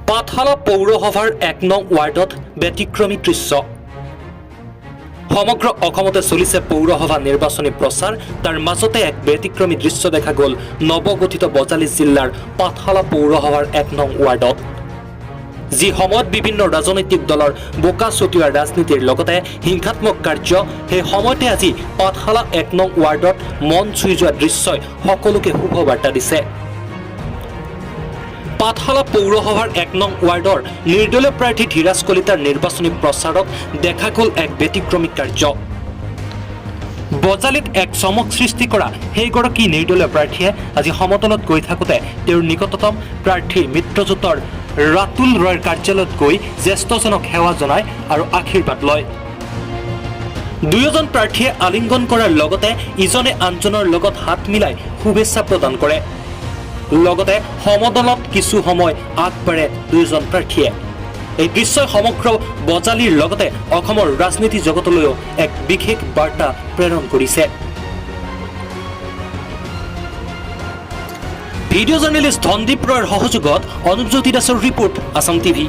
পাঠশালা পৌৰসভাৰ ১ নং ৱাৰ্ডত ব্যতিক্ৰমী দৃশ্য। সমগ্ৰ অসমতে চলিছে পৌৰসভা নিৰ্বাচনী প্ৰচাৰ। তাৰ মাজতে এক ব্যতিক্ৰমী দৃশ্য দেখা গ'ল নৱগঠিত বজালী জিলাৰ পাঠশালা পৌৰসভাৰ ১ নং ৱাৰ্ডত। যি সময়ত বিভিন্ন ৰাজনৈতিক দলৰ বোকা ছটিওৱা ৰাজনীতিৰ লগতে হিংসাত্মক কাৰ্য, সেই সময়তে আজি পাঠশালা ১ নং ৱাৰ্ডত মন চুই যোৱা দৃশ্যই সকলোকে শুভবাৰ্তা দিছে। পাঠশালা পৌৰসভাৰ ১ নং ৱাৰ্ডৰ নিৰ্দলীয় প্ৰাৰ্থী ধীৰাজ কলিতাৰ নিৰ্বাচনী প্ৰচাৰত দেখা গ'ল এক ব্যতিক্ৰমী কাৰ্য। বজালীত এক চমক সৃষ্টি কৰা সেইগৰাকী নিৰ্দলীয় প্ৰাৰ্থীয়ে আজি সমতলত গৈ থাকোঁতে তেওঁৰ নিকটতম প্ৰাৰ্থী মিত্ৰজোঁটৰ ৰাতুল ৰয়ৰ কাৰ্যালয়ত গৈ জ্যেষ্ঠজনক সেৱা জনায় আৰু আশীৰ্বাদ লয়। দুয়োজন প্ৰাৰ্থীয়ে আলিংগন কৰাৰ লগতে ইজনে আনজনৰ লগত হাত মিলাই শুভেচ্ছা প্ৰদান কৰে। লগতে সমদলত কিছু সময় আগবাঢ়ে দুয়োজন প্ৰাৰ্থীয়ে। এই দৃশ্যই সমগ্ৰ বজালীৰ লগতে অসমৰ ৰাজনীতি জগতলৈও এক বিশেষ বাৰ্তা প্ৰেৰণ কৰিছে। ভিডিঅ' জাৰ্নেলিষ্ট ধনদীপ ৰয়ৰ সহযোগত অনুপ জ্যোতি দাসৰ ৰিপৰ্ট, আছাম টিভি।